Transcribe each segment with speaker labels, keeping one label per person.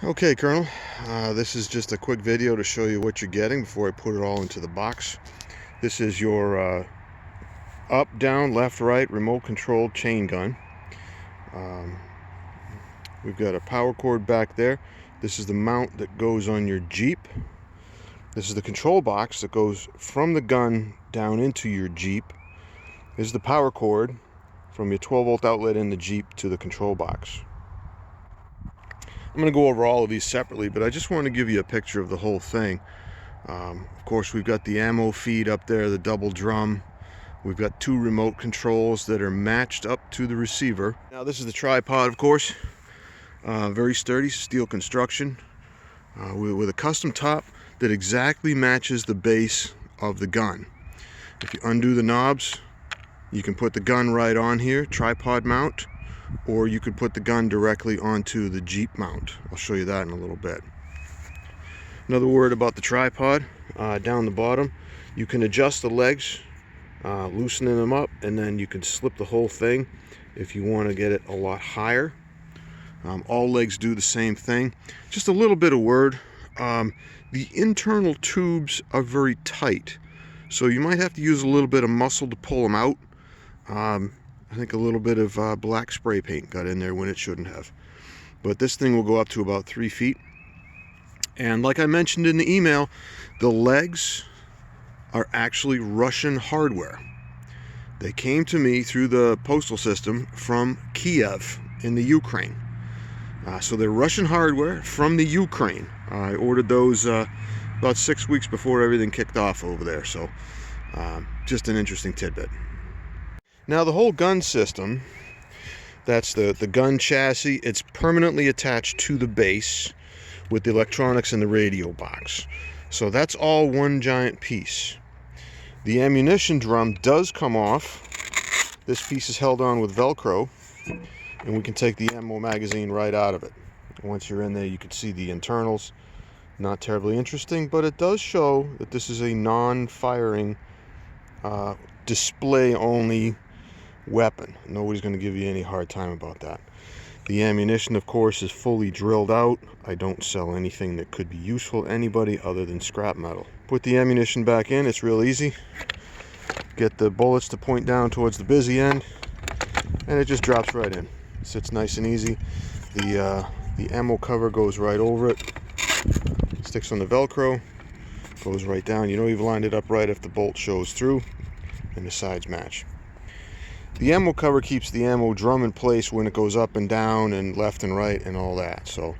Speaker 1: Okay, Colonel, this is just a quick video to show you what you're getting before I put it all into the box. This is your up, down, left, right, remote controlled chain gun. We've got a power cord back there. This is the mount that goes on your Jeep. This is the control box that goes from the gun down into your Jeep. This is the power cord from your 12-volt outlet in the Jeep to the control box. I'm going to go over all of these separately, but I just want to give you a picture of the whole thing. Of course, we've got the ammo feed up there, the double drum. We've got two remote controls that are matched up to the receiver. Now this is the tripod, of course. Very sturdy, steel construction, with a custom top that exactly matches the base of the gun. If you undo the knobs, you can put the gun right on here, tripod mount, or you could put the gun directly onto the Jeep mount. I'll show you that in a little bit. Another word about the tripod, down the bottom, you can adjust the legs, loosening them up, and then you can slip the whole thing if you want to get it a lot higher. All legs do the same thing. Just a little bit of word, the internal tubes are very tight, so you might have to use a little bit of muscle to pull them out. I think a little bit of black spray paint got in there when it shouldn't have. But this thing will go up to about 3 feet. And like I mentioned in the email, the legs are actually Russian hardware. They came to me through the postal system from Kiev in the Ukraine. So they're Russian hardware from the Ukraine. I ordered those about 6 weeks before everything kicked off over there. So just an interesting tidbit. Now the whole gun system, that's the gun chassis, it's permanently attached to the base with the electronics and the radio box. So that's all one giant piece. The ammunition drum does come off. This piece is held on with Velcro, and we can take the ammo magazine right out of it. Once you're in there, you can see the internals. Not terribly interesting, but it does show that this is a non-firing, display-only weapon. Nobody's going to give you any hard time about that. The ammunition, of course, is fully drilled out. I don't sell anything that could be useful to anybody other than scrap metal. Put the ammunition back in, it's real easy. Get the bullets to point down towards the busy end, and it just drops right in. Sits nice and easy. The ammo cover goes right over it. Sticks on the Velcro, goes right down. You know you've lined it up right if the bolt shows through and the sides match. The ammo cover keeps the ammo drum in place when it goes up and down and left and right and all that. So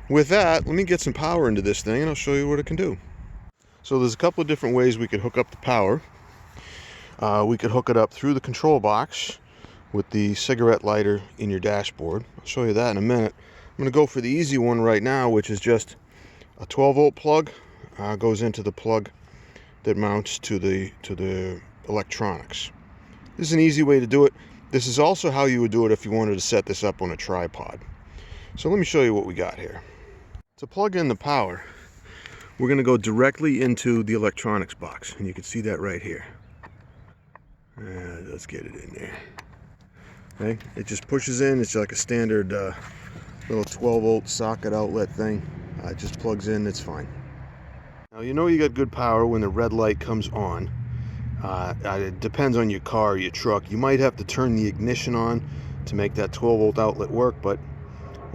Speaker 1: with that, let me get some power into this thing and I'll show you what it can do. So there's a couple of different ways we could hook up the power. We could hook it up through the control box with the cigarette lighter in your dashboard. I'll show you that in a minute. I'm going to go for the easy one right now, which is just a 12-volt plug. Goes into the plug that mounts to the electronics. This is an easy way to do it. This is also how you would do it if you wanted to set this up on a tripod. So let me show you what we got here. To plug in the power, we're going to go directly into the electronics box, and you can see that right here. Let's get it in there. Okay, it just pushes in. It's like a standard little 12-volt socket outlet thing. It just plugs in. It's fine. Now you know you got good power when the red light comes on. It depends on your car or your truck. You might have to turn the ignition on to make that 12-volt outlet work, but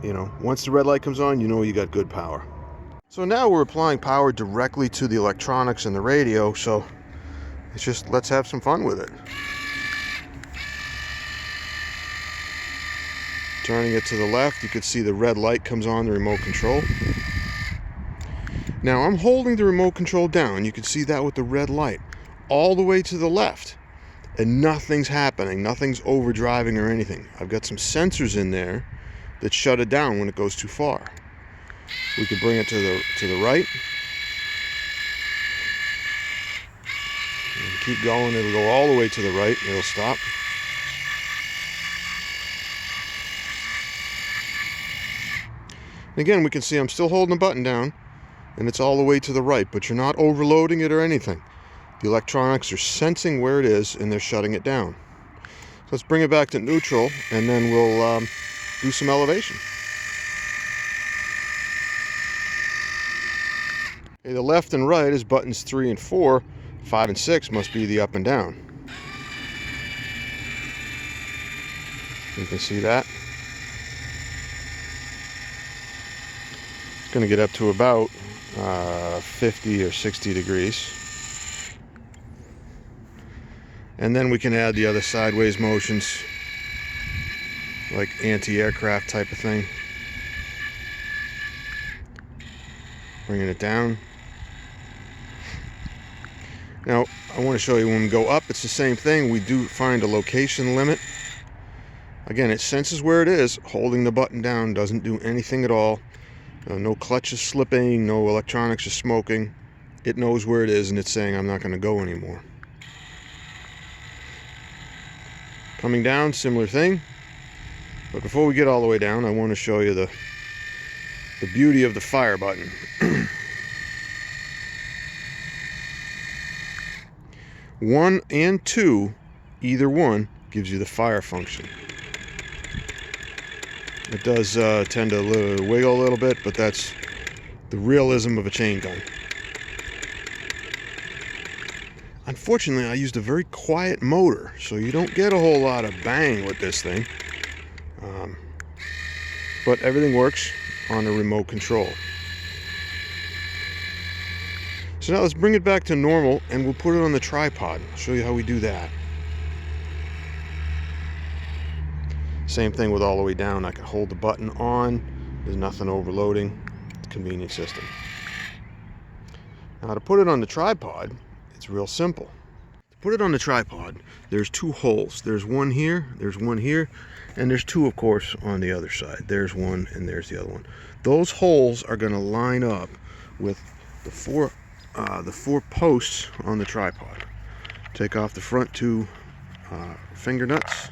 Speaker 1: you know, once the red light comes on, you know you got good power. So now we're applying power directly to the electronics and the radio, so it's just, let's have some fun with it. Turning it to the left, you can see the red light comes on the remote control. Now I'm holding the remote control down. You can see that with the red light all the way to the left, and nothing's happening, nothing's overdriving or anything. I've got some sensors in there that shut it down when it goes too far. We could bring it to the right and keep going. It'll go all the way to the right, it'll stop. And again, we can see I'm still holding the button down and it's all the way to the right, but you're not overloading it or anything. The electronics are sensing where it is and they're shutting it down. So let's bring it back to neutral and then we'll do some elevation. Okay, the left and right is buttons 3 and 4. 5 and 6 must be the up and down. You can see that. It's going to get up to about 50 or 60 degrees. And then we can add the other sideways motions, like anti-aircraft type of thing. Bringing it down. Now, I want to show you when we go up, it's the same thing. We do find a location limit. Again, it senses where it is. Holding the button down doesn't do anything at all. No clutch is slipping, no electronics is smoking. It knows where it is and it's saying, I'm not going to go anymore. Coming down, similar thing. But before we get all the way down, I want to show you the beauty of the fire button. 1 and 2, either one, gives you the fire function. It does tend to wiggle a little bit, but that's the realism of a chain gun. Unfortunately, I used a very quiet motor, so you don't get a whole lot of bang with this thing. But everything works on a remote control. So now let's bring it back to normal and we'll put it on the tripod. I'll show you how we do that. Same thing with all the way down. I can hold the button on. There's nothing overloading. It's a convenient system. Now to put it on the tripod, it's real simple. To put it on the tripod, there's 2 holes. There's one here, and there's 2, of course, on the other side. There's one and there's the other one. Those holes are going to line up with the four posts on the tripod. Take off the front 2 finger nuts.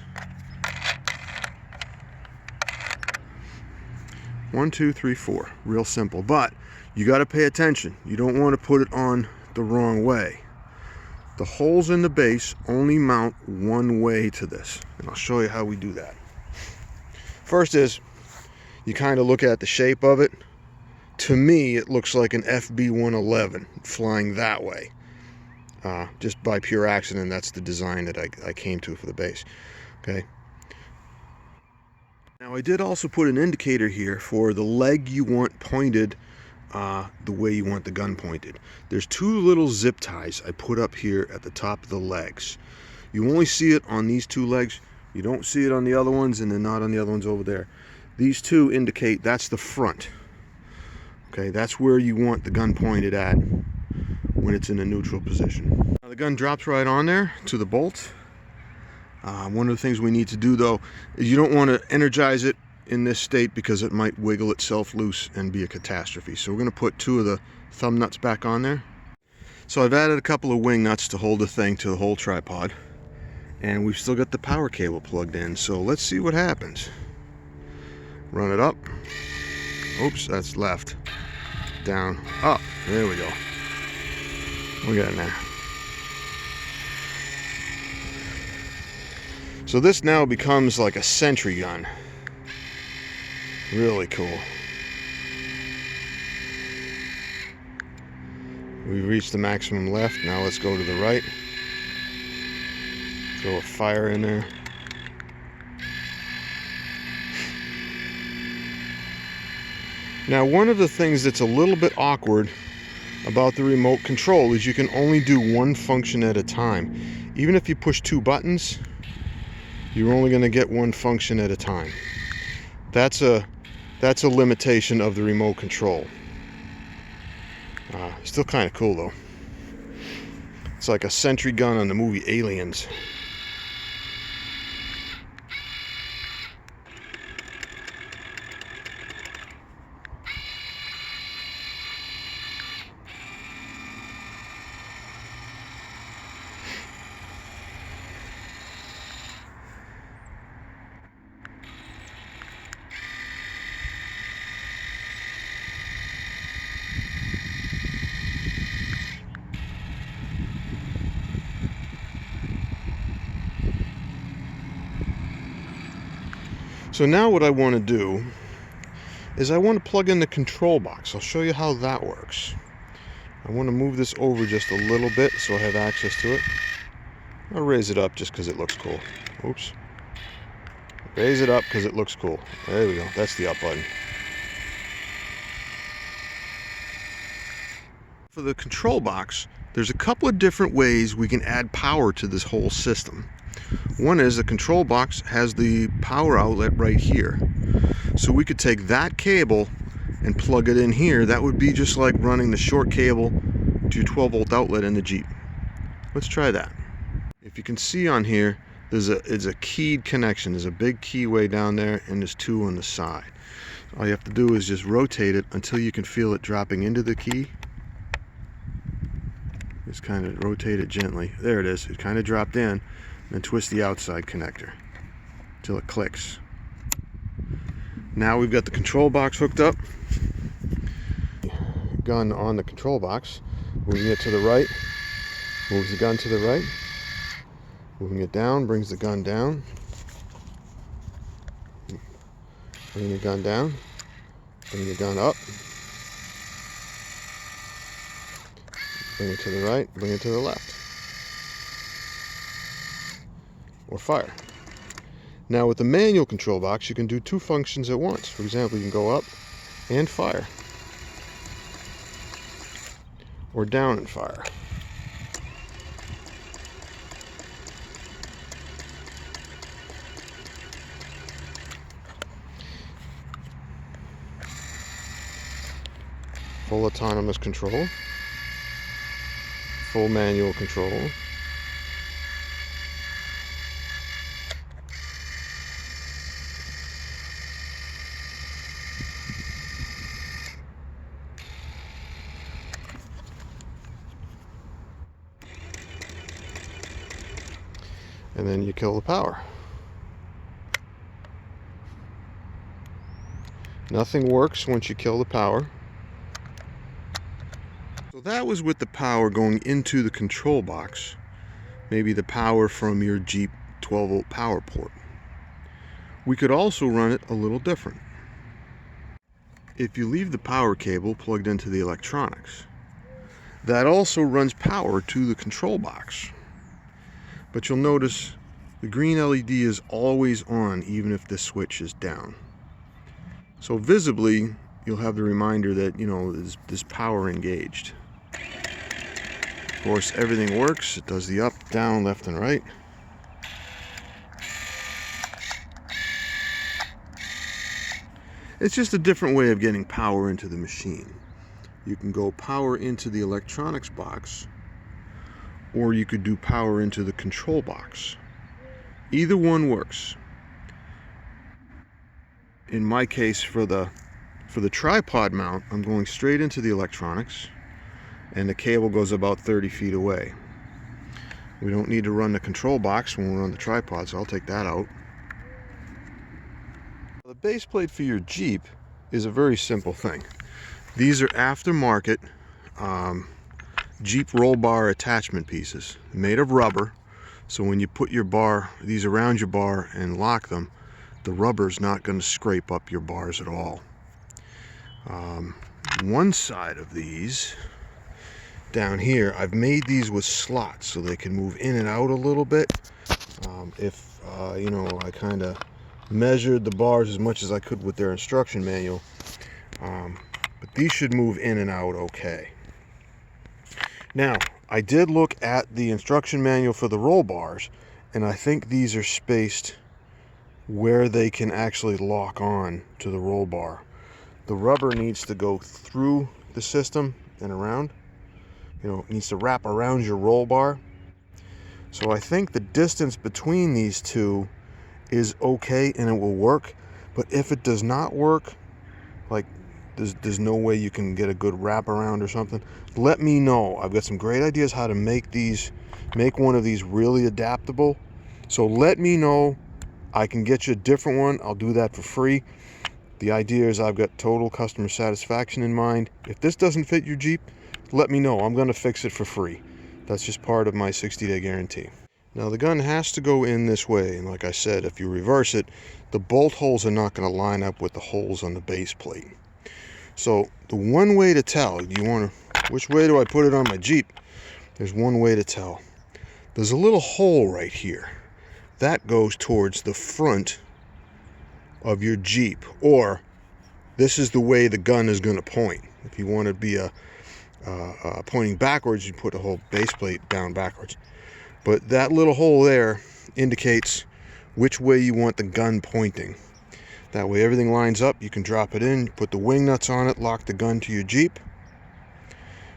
Speaker 1: 1, 2, 3, 4. Real simple, but you got to pay attention. You don't want to put it on the wrong way. The holes in the base only mount one way to this, and I'll show you how we do that. First is, you kind of look at the shape of it. To me, it looks like an FB-111 flying that way. Just by pure accident, that's the design that I came to for the base. Okay. Now I did also put an indicator here for the leg you want pointed the way you want the gun pointed. There's 2 little zip ties I put up here at the top of the legs. You only see it on these 2 legs. You don't see it on the other ones, and then not on the other ones over there. These 2 indicate that's the front. Okay, that's where you want the gun pointed at when it's in a neutral position. Now the gun drops right on there to the bolt. One of the things we need to do though is you don't want to energize it in this state because it might wiggle itself loose and be a catastrophe. So we're going to put 2 of the thumb nuts back on there. So I've added a couple of wing nuts to hold the thing to the whole tripod, and we've still got the power cable plugged in. So let's see what happens. Run it up. Oops, that's left. Down, up. There we go. Look at it now. So this now becomes like a Sentry Gun. Really cool. We've reached the maximum left. Now let's go to the right. Throw a fire in there. Now one of the things that's a little bit awkward about the remote control is you can only do one function at a time. Even if you push 2 buttons, you're only going to get one function at a time. That's a limitation of the remote control. Still kind of cool though. It's like a Sentry Gun on the movie Aliens. So now what I want to do is I want to plug in the control box. I'll show you how that works. I want to move this over just a little bit so I have access to it. I'll raise it up just because it looks cool. Oops. Raise it up because it looks cool. There we go. That's the up button. For the control box, there's a couple of different ways we can add power to this whole system. One is the control box has the power outlet right here. So we could take that cable and plug it in here. That would be just like running the short cable to your 12-volt outlet in the Jeep. Let's try that. If you can see on here, it's a keyed connection. There's a big keyway down there and there's two on the side. All you have to do is just rotate it until you can feel it dropping into the key. Just kind of rotate it gently. There it is. It kind of dropped in. And twist the outside connector until it clicks. Now we've got the control box hooked up. Gun on the control box. Moving it to the right. Moves the gun to the right. Moving it down brings the gun down. Bring the gun down. Bring the gun up. Bring it to the right. Bring it to the left. Or fire. Now with the manual control box, you can do two functions at once. For example, you can go up and fire, or down and fire. Full autonomous control, full manual control. And then you kill the power. Nothing works once you kill the power. So that was with the power going into the control box. Maybe the power from your Jeep 12-volt power port. We could also run it a little different. If you leave the power cable plugged into the electronics, that also runs power to the control box. But you'll notice the green LED is always on even if this switch is down. So visibly, you'll have the reminder that, you know, there's power engaged. Of course, everything works. It does the up, down, left, and right. It's just a different way of getting power into the machine. You can go power into the electronics box, or you could do power into the control box. Either one works. In my case, for the tripod mount, I'm going straight into the electronics, and the cable goes about 30 feet away. We don't need to run the control box when we're on the tripod, so I'll take that out. The base plate for your Jeep is a very simple thing. These are aftermarket Jeep roll bar attachment pieces made of rubber, so when you put your bar, these around your bar and lock them, the rubber's not going to scrape up your bars at all. One side of these down here, I've made these with slots so they can move in and out a little bit. You know, I kind of measured the bars as much as I could with their instruction manual, but these should move in and out okay. Now, I did look at the instruction manual for the roll bars, and I think these are spaced where they can actually lock on to the roll bar. The rubber needs to go through the system and around. You know, it needs to wrap around your roll bar. So I think the distance between these two is okay and it will work. But if it does not work, like there's no way you can get a good wrap around or something, let me know. I've got some great ideas how to make one of these really adaptable. So let me know. I can get you a different one. I'll do that for free. The idea is I've got total customer satisfaction in mind. If this doesn't fit your Jeep, let me know. I'm going to fix it for free. That's just part of my 60-day guarantee. Now the gun has to go in this way, and like I said, if you reverse it, the bolt holes are not going to line up with the holes on the base plate. So the one way to tell, you want to Which way do I put it on my Jeep? There's one way to tell. There's a little hole right here. That goes towards the front of your Jeep, or this is the way the gun is going to point. If you want to be pointing backwards, you put the whole base plate down backwards. But that little hole there indicates which way you want the gun pointing. That way everything lines up. You can drop it in, put the wing nuts on it, lock the gun to your Jeep,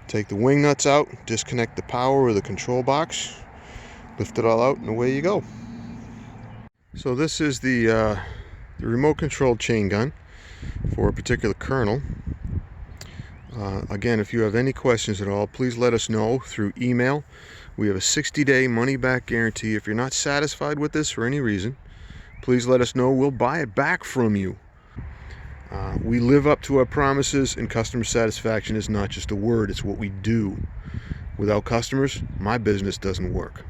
Speaker 1: take the wing nuts out, disconnect the power or the control box, lift it all out, and away you go. So this is the remote controlled chain gun for a particular kernel. Again, if you have any questions at all, please let us know through email. We have a 60-day money-back guarantee. If you're not satisfied with this for any reason, please let us know. We'll buy it back from you. We live up to our promises, and customer satisfaction is not just a word, it's what we do. Without customers, my business doesn't work.